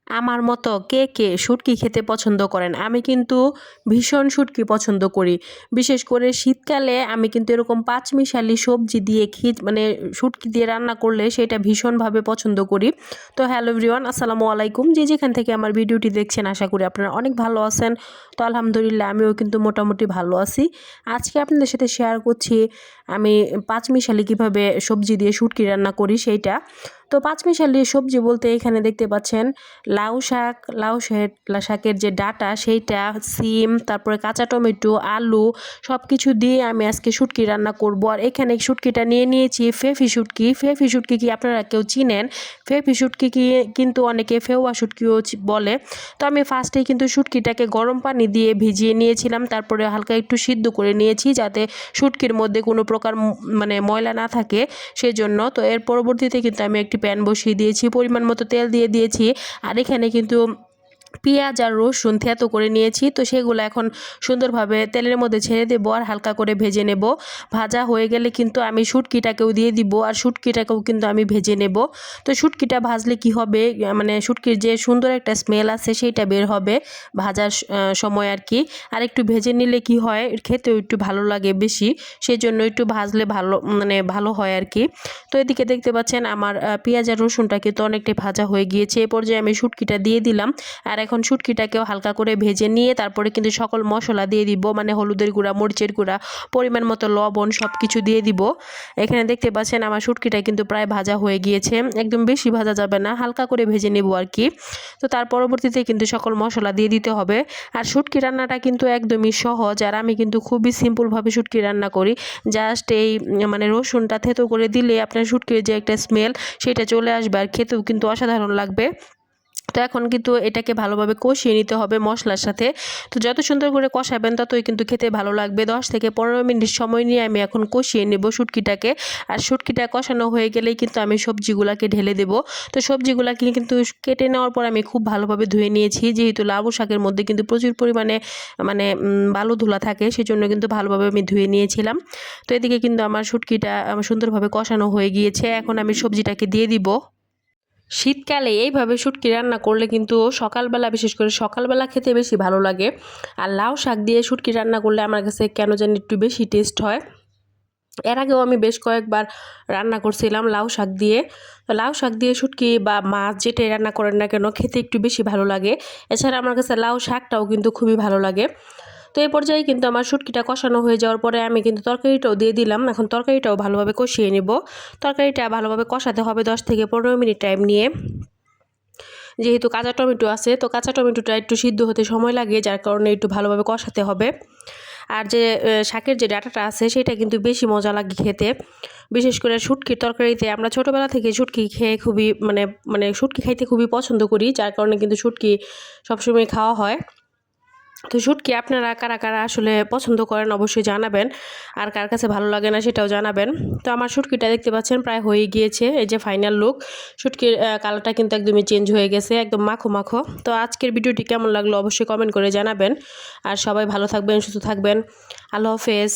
আমার মতো কে কে শুটকি খেতে পছন্দ করেন? আমি কিন্তু ভীষণ শুটকি পছন্দ করি। বিশেষ করে শীতকালে আমি কিন্তু এরকম পাঁচমিশালি সবজি দিয়ে মানে শুটকি দিয়ে রান্না করলে সেটা ভীষণভাবে পছন্দ করি। তো হ্যালো এভরিওয়ান, আসসালামু আলাইকুম। যে যেখান থেকে আমার ভিডিওটি দেখছেন আশা করি আপনারা অনেক ভালো আছেন। তো আলহামদুলিল্লাহ আমিও কিন্তু মোটামুটি ভালো আছি। আজকে আপনাদের সাথে শেয়ার করছি আমি পাঁচমিশালি কীভাবে সবজি দিয়ে শুটকি রান্না করি সেইটা। তো পাঁচমিশালি সবজি বলতে এখানে দেখতে পাচ্ছেন লাউ শাকের যে ডাঁটা সেইটা, সিম, তারপরে কাঁচা টমেটো, আলু সব কিছু দিয়ে আমি আজকে শুটকি রান্না করব। আর এখানে শুটকিটা নিয়ে নিয়েছি ফেফি শুটকি। ফেফি শুটকি কি আপনারা কেউ চিনেন? ফেফি শুটকি কি কিন্তু অনেকে ফেওয়া শুটকিও বলে। তো আমি ফার্স্টেই কিন্তু শুটকিটাকে গরম পানি দিয়ে ভিজিয়ে নিয়েছিলাম, তারপরে হালকা একটু সিদ্ধ করে নিয়েছি যাতে শুটকির মধ্যে কোনো প্রকার মানে ময়লা না থাকে সেজন্য। তো এর পরবর্তীতে কিন্তু আমি একটি প্যান বসিয়ে দিয়েছি, পরিমাণ মতো তেল দিয়ে দিয়েছি। আর এখানে কিন্তু পেঁয়াজ আর রসুন থেঁতো করে নিয়েছি, তো সেগুলো এখন সুন্দরভাবে তেলের মধ্যে ছেড়ে দেবো আর হালকা করে ভেজে নেব। ভাজা হয়ে গেলে কিন্তু আমি শুটকিটাকেও দিয়ে দিব আর শুটকিটাকেও কিন্তু আমি ভেজে নেব। তো শুটকিটা ভাজলে কি হবে, মানে শুটকির যে সুন্দর একটা স্মেল আছে সেইটা বের হবে ভাজার সময় আর কি। আর একটু ভেজে নিলে কি হয়, খেতেও একটু ভালো লাগে বেশি, সেই জন্য একটু ভাজলে ভালো মানে ভালো হয় আর কি। তো এদিকে দেখতে পাচ্ছেন আমার পেঁয়াজ আর রসুনটা কিন্তু অনেকটাই ভাজা হয়ে গিয়েছে। এ পর্যায়ে আমি শুটকিটা দিয়ে দিলাম। আর এখন শুটকিটাকেও হালকা করে ভেজে নিয়ে তারপরে কিন্তু সকল মশলা দিয়ে দিব, মানে হলুদের গুঁড়া, মরিচের গুঁড়া, পরিমাণ মতো লবণ সব কিছু দিয়ে দিব। এখানে দেখতে পাচ্ছেন আমার শুটকিটা কিন্তু প্রায় ভাজা হয়ে গিয়েছে, একদম বেশি ভাজা যাবে না, হালকা করে ভেজে নেব আর কি। তো তার পরবর্তীতে কিন্তু সকল মশলা দিয়ে দিতে হবে। আর শুটকি রান্নাটা কিন্তু একদমই সহজ, আর আমি কিন্তু খুবই সিম্পলভাবে শুটকি রান্না করি। জাস্ট এই মানে রসুনটা থেতো করে দিলে আপনার শুটকির যে একটা স্মেল সেটা চলে আসবে আর খেতেও কিন্তু অসাধারণ লাগবে। তো এখন কিন্তু এটাকে ভালোভাবে কষিয়ে নিতে হবে মশলার সাথে। তো যত সুন্দর করে কষাবেন ততই কিন্তু খেতে ভালো লাগবে। 10 থেকে 15 মিনিট সময় নিয়ে আমি এখন কষিয়ে নেব শুটকিটাকে। আর শুটকিটা কষানো হয়ে গেলেই কিন্তু আমি সবজিগুলাকে ঢেলে দেব। তো সবজিগুলাকে কিন্তু কেটে নেওয়ার পর আমি খুব ভালোভাবে ধুয়ে নিয়েছি, যেহেতু লাউ শাকের মধ্যে কিন্তু প্রচুর পরিমাণে মানে বালু ধুলা থাকে, সেজন্য কিন্তু ভালোভাবে আমি ধুয়ে নিয়েছিলাম। তো এদিকে কিন্তু আমার শুটকিটা সুন্দরভাবে কষানো হয়ে গিয়েছে, এখন আমি সবজিটাকে দিয়ে দিব। শীতকালে এইভাবে শুটকি রান্না করলে কিন্তু সকালবেলা, বিশেষ করে সকালবেলা খেতে বেশি ভালো লাগে। আর লাউ শাক দিয়ে শুটকি রান্না করলে আমার কাছে কেন জানি একটু বেশি টেস্ট হয়। এর আগেও আমি বেশ কয়েকবার রান্না করছিলাম লাউ শাক দিয়ে। তো লাউ শাক দিয়ে শুটকি বা মাছ যেটাই রান্না করেন না কেন খেতে একটু বেশি ভালো লাগে। এছাড়া আমার কাছে লাউ শাকটাও কিন্তু খুবই ভালো লাগে। তো এই পর্যায়ে কিন্তু আমার শুটকিটা কষানো হয়ে যাওয়ার পরে আমি কিন্তু তরকারিটাও দিয়ে দিলাম। এখন তরকারিটাও ভালোভাবে কষিয়ে নেব। তরকারিটা ভালোভাবে কষাতে হবে 10 থেকে 15 মিনিট টাইম নিয়ে। যেহেতু কাঁচা টমেটো আছে, তো কাঁচা টমেটোটা একটু সিদ্ধ হতে সময় লাগে, যার কারণে একটু ভালোভাবে কষাতে হবে। আর যে শাকের যে ডাঁটাটা আছে সেটা কিন্তু বেশি মজা লাগে খেতে। বিশেষ করে শুটকির তরকারিতে আমরা ছোটোবেলা থেকে শুটকি খেয়ে খুবই মানে মানে শুটকি খাইতে খুবই পছন্দ করি, যার কারণে কিন্তু শুটকি সবসময় খাওয়া হয়। তো শুটকি আপনারা কারা কারা আসলে পছন্দ করেন অবশ্যই জানাবেন, আর কার কাছে ভালো লাগে না সেটাও জানাবেন। তো আমার শুটকিটা দেখতে পাচ্ছেন প্রায় হয়ে গিয়েছে, এই যে ফাইনাল লুক। শুটকির কালারটা কিন্তু একদমই চেঞ্জ হয়ে গেছে, একদম মাখো মাখো। তো আজকের ভিডিওটি কেমন লাগলো অবশ্যই কমেন্ট করে জানাবেন। আর সবাই ভালো থাকবেন, সুস্থ থাকবেন। আল্লাহ হাফেজ।